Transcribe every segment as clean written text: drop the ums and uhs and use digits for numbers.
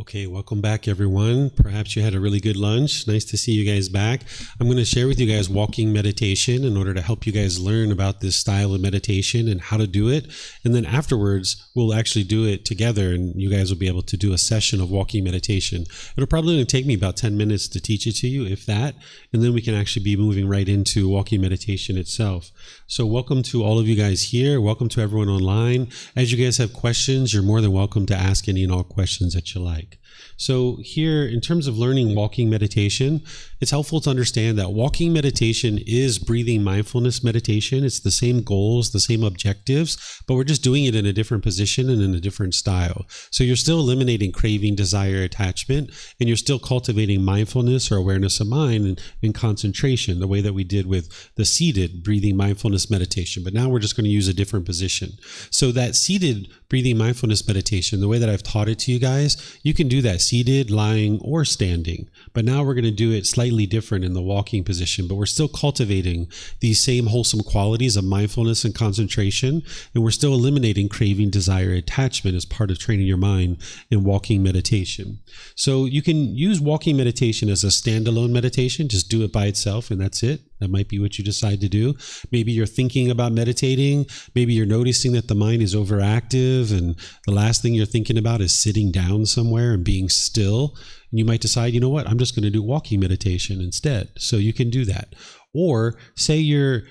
Okay, welcome back everyone. Perhaps you had a really good lunch. Nice to see you guys back. I'm going to share with you guys walking meditation in order to help you guys learn about this style of meditation and how to do it. And then afterwards, we'll actually do it together and you guys will be able to do a session of walking meditation. It'll probably only take me about 10 minutes to teach it to you, if that, and then we can actually be moving right into walking meditation itself. So welcome to all of you guys here. Welcome to everyone online. As you guys have questions, you're more than welcome to ask any and all questions that you like. So here, in terms of learning walking meditation, it's helpful to understand that walking meditation is breathing mindfulness meditation. It's the same goals, the same objectives, but we're just doing it in a different position and in a different style. So you're still eliminating craving, desire, attachment, and you're still cultivating mindfulness or awareness of mind and concentration, the way that we did with the seated breathing mindfulness meditation. But now we're just going to use a different position. So that seated breathing mindfulness meditation, the way that I've taught it to you guys, you can do that seated, lying, or standing. But now we're going to do it slightly different in the walking position, but we're still cultivating these same wholesome qualities of mindfulness and concentration, and we're still eliminating craving, desire, attachment as part of training your mind in walking meditation. So you can use walking meditation as a standalone meditation, just do it by itself, and that's it. That might be what you decide to do. Maybe you're thinking about meditating. Maybe you're noticing that the mind is overactive and the last thing you're thinking about is sitting down somewhere and being still. And you might decide, you know what, I'm just going to do walking meditation instead. So you can do that. Or say you're,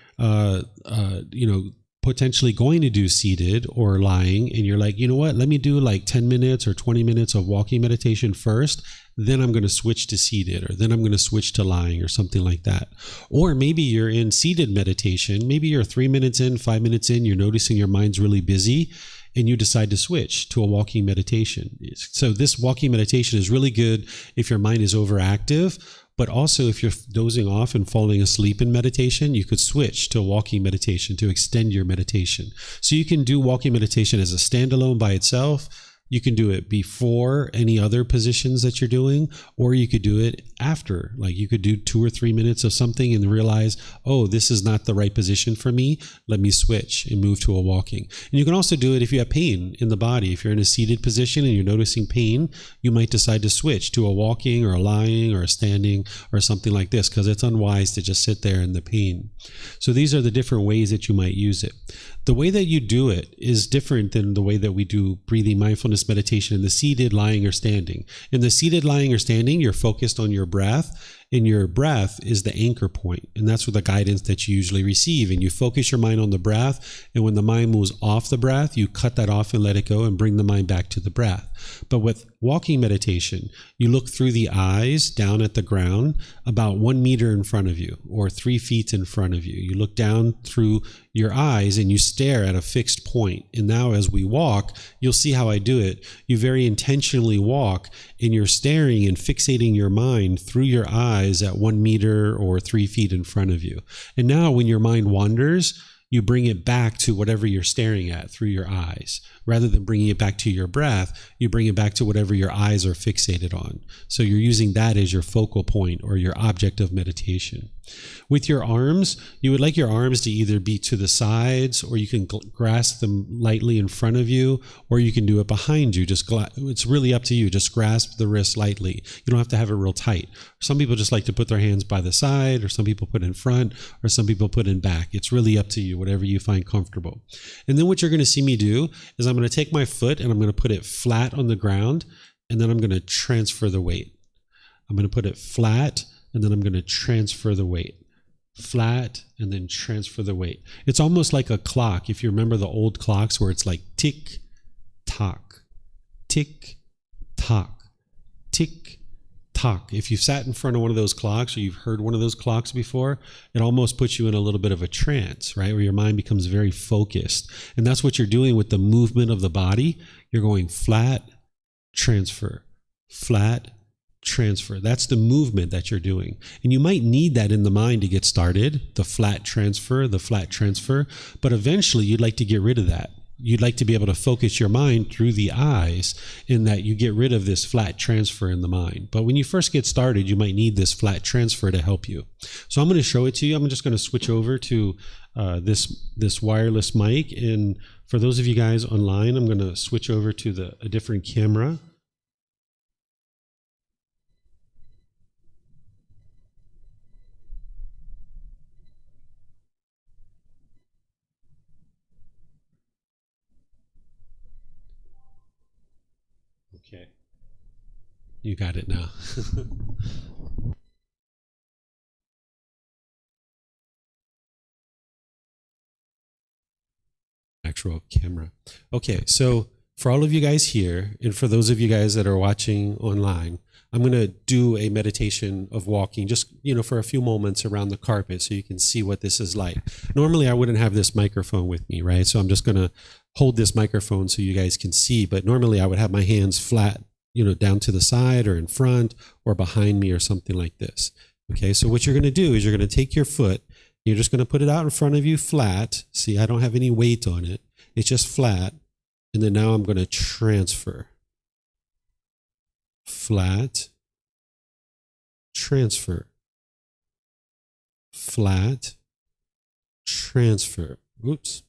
potentially going to do seated or lying, and you're like, you know what, let me do like 10 minutes or 20 minutes of walking meditation first, then I'm going to switch to seated, or then I'm going to switch to lying or something like that. Or maybe you're in seated meditation, maybe you're 3 minutes in, 5 minutes in, you're noticing your mind's really busy, and you decide to switch to a walking meditation. So this walking meditation is really good if your mind is overactive, but also if you're dozing off and falling asleep in meditation, you could switch to a walking meditation to extend your meditation. So you can do walking meditation as a standalone by itself. You can do it before any other positions that you're doing, or you could do it after. Like you could do 2 or 3 minutes of something and realize, oh, this is not the right position for me. Let me switch and move to a walking. And you can also do it if you have pain in the body. If you're in a seated position and you're noticing pain, you might decide to switch to a walking or a lying or a standing or something like this, because it's unwise to just sit there in the pain. So these are the different ways that you might use it. The way that you do it is different than the way that we do breathing mindfulness meditation in the seated, lying, or standing. In the seated, lying, or standing, you're focused on your breath, and your breath is the anchor point, and that's what the guidance that you usually receive. And you focus your mind on the breath, and when the mind moves off the breath, you cut that off and let it go and bring the mind back to the breath. But with walking meditation, you look through the eyes down at the ground about 1 meter in front of you or 3 feet in front of you. You look down through your eyes and you stare at a fixed point. And now as we walk, you'll see how I do it. You very intentionally walk and you're staring and fixating your mind through your eyes at 1 meter or 3 feet in front of you. And now when your mind wanders, you bring it back to whatever you're staring at through your eyes. Rather than bringing it back to your breath, you bring it back to whatever your eyes are fixated on. So you're using that as your focal point or your object of meditation. With your arms, you would like your arms to either be to the sides, or you can grasp them lightly in front of you, or you can do it behind you. It's really up to you. Just grasp the wrist lightly. You don't have to have it real tight. Some people just like to put their hands by the side, or some people put in front, or some people put in back. It's really up to you, whatever you find comfortable. And then what you're going to see me do is I'm going to take my foot and I'm going to put it flat on the ground, and then I'm going to transfer the weight. I'm going to put it flat, and then I'm going to transfer the weight. Flat, and then transfer the weight. It's almost like a clock. If you remember the old clocks where it's like tick, tock, tick, tock, tick, tock. If you've sat in front of one of those clocks or you've heard one of those clocks before, it almost puts you in a little bit of a trance, right? Where your mind becomes very focused. And that's what you're doing with the movement of the body. You're going flat, transfer, flat, transfer. That's the movement that you're doing. And you might need that in the mind to get started, the flat transfer, but eventually you'd like to get rid of that. You'd like to be able to focus your mind through the eyes, in that you get rid of this flat transfer in the mind. But when you first get started, you might need this flat transfer to help you. So I'm going to show it to you. I'm just going to switch over to this wireless mic. And for those of you guys online, I'm going to switch over to a different camera. Okay. You got it now. Actual camera. Okay, so for all of you guys here, and for those of you guys that are watching online, I'm going to do a meditation of walking just, for a few moments around the carpet so you can see what this is like. Normally, I wouldn't have this microphone with me, right? So I'm just going to hold this microphone so you guys can see. But normally, I would have my hands flat, down to the side or in front or behind me or something like this. Okay, so what you're going to do is you're going to take your foot, you're just going to put it out in front of you flat. See, I don't have any weight on it. It's just flat. And then now I'm going to transfer. Flat, transfer. Flat, transfer. Oops.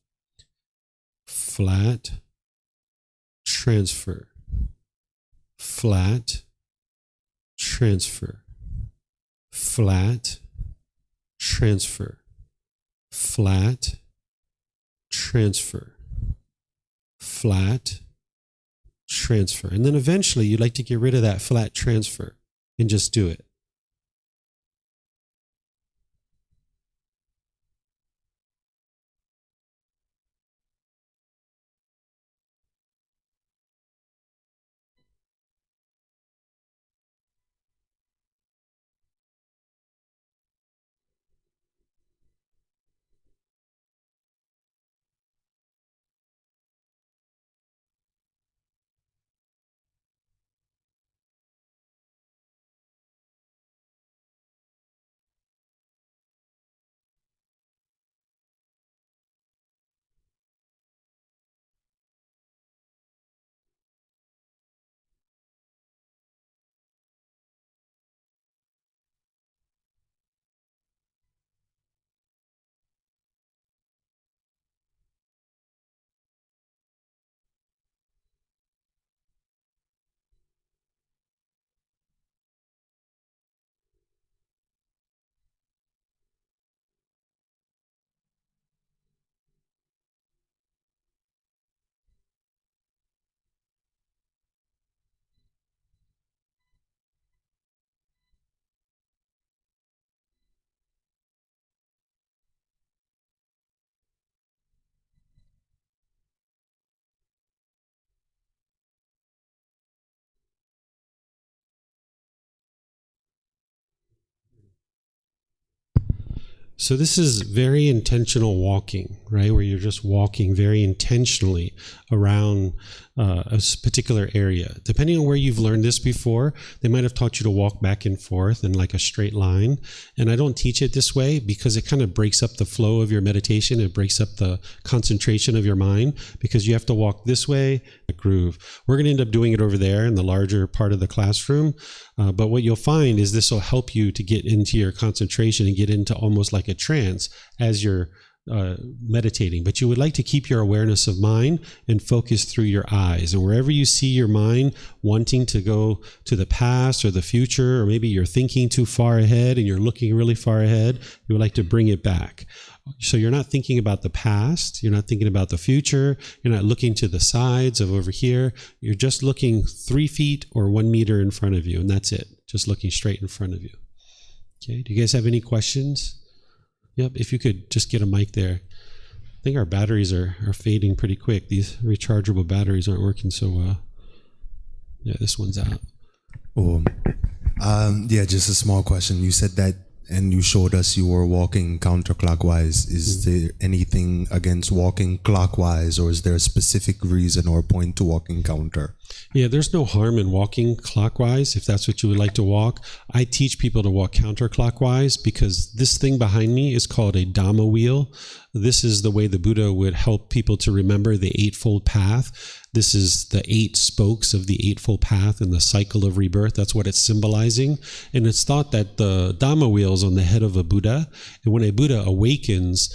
Flat, transfer. Flat, transfer. Flat, transfer. Flat, transfer. Flat, transfer. And then eventually you'd like to get rid of that flat transfer and just do it. So this is very intentional walking, right? Where you're just walking very intentionally around a particular area. Depending on where you've learned this before, they might have taught you to walk back and forth in like a straight line. And I don't teach it this way because it kind of breaks up the flow of your meditation. It breaks up the concentration of your mind because you have to walk this way, a groove. We're going to end up doing it over there in the larger part of the classroom. But what you'll find is this will help you to get into your concentration and get into almost like a trance as you're meditating. But you would like to keep your awareness of mind and focus through your eyes. And wherever you see your mind wanting to go to the past or the future, or maybe you're thinking too far ahead and you're looking really far ahead, you would like to bring it back. So you're not thinking about the past, you're not thinking about the future, you're not looking to the sides of over here, you're just looking 3 feet or 1 meter in front of you, and that's it, just looking straight in front of you. Okay, do you guys have any questions? Yep, if you could just get a mic there. I think our batteries are fading pretty quick. These rechargeable batteries aren't working so well. Yeah, this one's out. Yeah, just a small question. You said that, and you showed us you were walking counterclockwise. Is there anything against walking clockwise, or is there a specific reason or point to walking counter? Yeah, there's no harm in walking clockwise if that's what you would like to walk. I teach people to walk counterclockwise because this thing behind me is called a Dhamma wheel. This is the way the Buddha would help people to remember the Eightfold Path. This is the 8 spokes of the Eightfold Path and the cycle of rebirth. That's what it's symbolizing. And it's thought that the Dhamma wheel is on the head of a Buddha. And when a Buddha awakens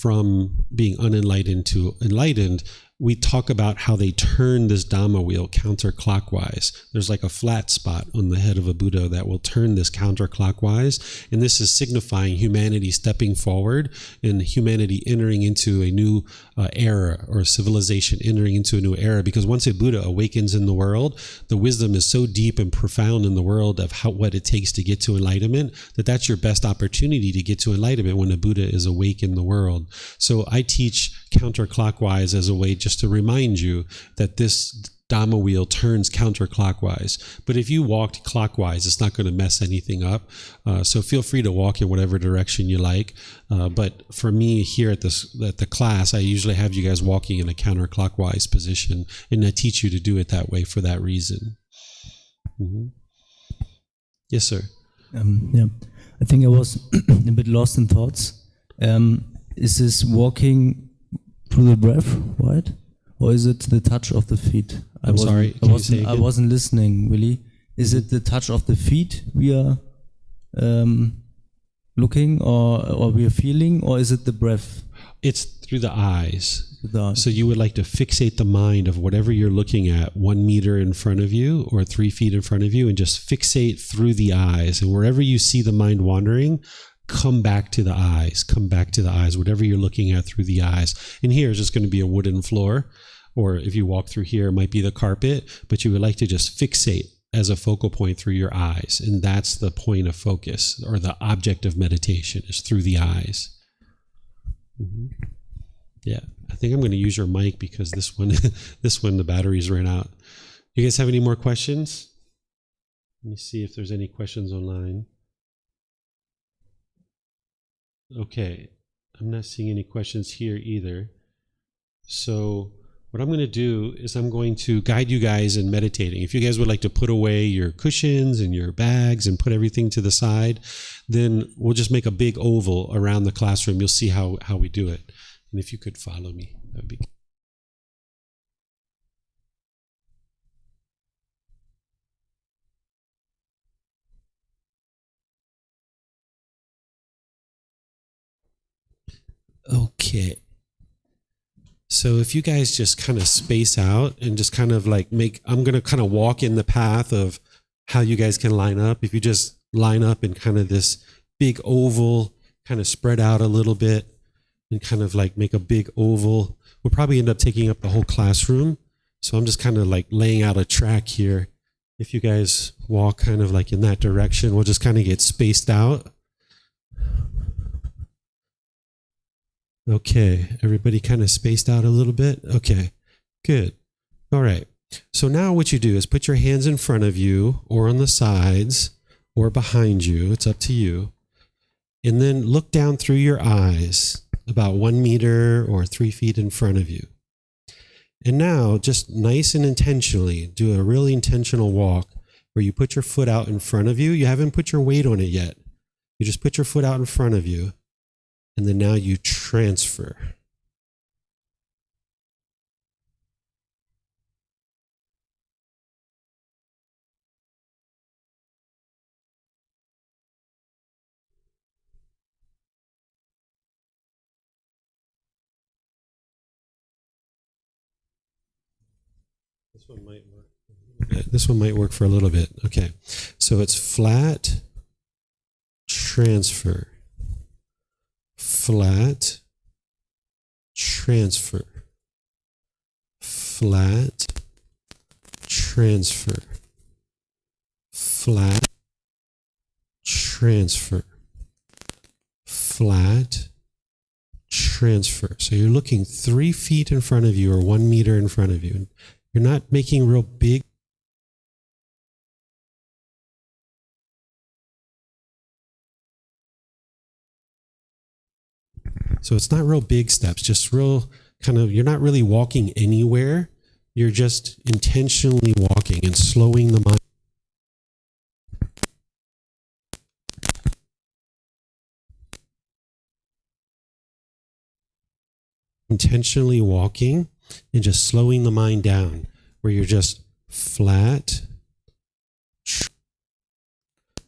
from being unenlightened to enlightened, we talk about how they turn this Dhamma wheel counterclockwise. There's like a flat spot on the head of a Buddha that will turn this counterclockwise. And this is signifying humanity stepping forward and humanity entering into a new era, or civilization entering into a new era. Because once a Buddha awakens in the world, the wisdom is so deep and profound in the world of what it takes to get to enlightenment, that's your best opportunity to get to enlightenment, when a Buddha is awake in the world. So I teach counterclockwise as a way just to remind you that this Dhamma wheel turns counterclockwise. But if you walked clockwise, it's not going to mess anything up. So feel free to walk in whatever direction you like. But for me here at the class, I usually have you guys walking in a counterclockwise position, and I teach you to do it that way for that reason. Mm-hmm. Yes, sir. Yeah, I think I was a bit lost in thoughts. Is this walking through the breath, right? Or is it the touch of the feet? I wasn't listening, really. Is it the touch of the feet we are looking or we are feeling, or is it the breath? It's through the eyes. So you would like to fixate the mind of whatever you're looking at 1 meter in front of you or 3 feet in front of you, and just fixate through the eyes. And wherever you see the mind wandering, come back to the eyes, whatever you're looking at through the eyes. And here is just going to be a wooden floor, or if you walk through here, it might be the carpet, but you would like to just fixate as a focal point through your eyes. And that's the point of focus, or the object of meditation, is through the eyes. Mm-hmm. Yeah, I think I'm going to use your mic because this one the batteries ran out. You guys have any more questions? Let me see if there's any questions online. Okay, I'm not seeing any questions here either. So what I'm going to do is I'm going to guide you guys in meditating. If you guys would like to put away your cushions and your bags and put everything to the side, then we'll just make a big oval around the classroom. You'll see how we do it. And if you could follow me, that would be good. Okay. So if you guys just kind of space out and just kind of like I'm going to kind of walk in the path of how you guys can line up. If you just line up in kind of this big oval, kind of spread out a little bit and kind of like make a big oval, we'll probably end up taking up the whole classroom. So I'm just kind of like laying out a track here. If you guys walk kind of like in that direction, we'll just kind of get spaced out. Okay, everybody kind of spaced out a little bit? Okay, good. All right. So now what you do is put your hands in front of you or on the sides or behind you. It's up to you. And then look down through your eyes about 1 meter or 3 feet in front of you. And now just nice and intentionally do a really intentional walk where you put your foot out in front of you. You haven't put your weight on it yet. You just put your foot out in front of you. And then now you transfer. This one might work. This one might work for a little bit. Okay. So it's flat, transfer. Flat, transfer, flat, transfer, flat, transfer, flat, transfer. So you're looking 3 feet in front of you or 1 meter in front of you. You're not making real big. So it's not real big steps, just real kind of, you're not really walking anywhere. You're just intentionally walking and slowing the mind. Intentionally walking and just slowing the mind down, where you're just flat,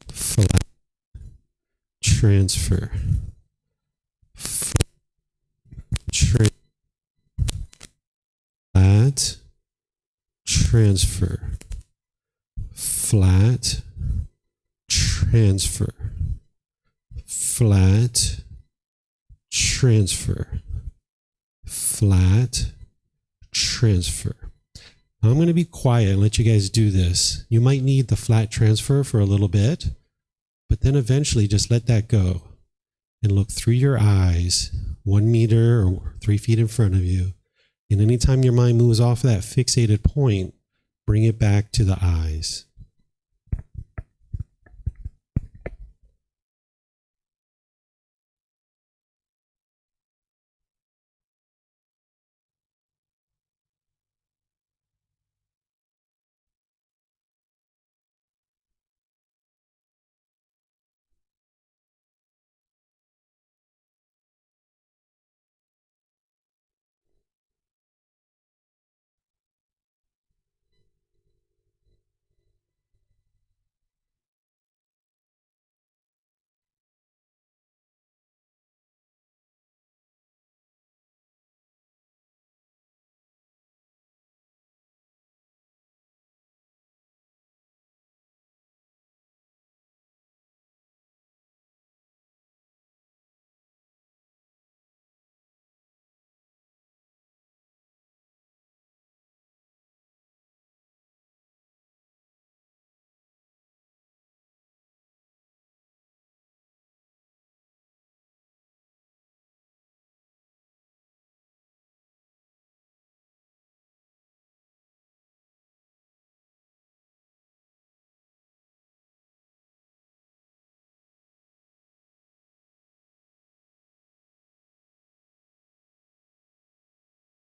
flat, transfer. transfer, flat, transfer, flat, transfer, flat, transfer. Now I'm going to be quiet and let you guys do this. You might need the flat transfer for a little bit, but then eventually just let that go and look through your eyes 1 meter or 3 feet in front of you. And anytime your mind moves off that fixated point, bring it back to the eyes.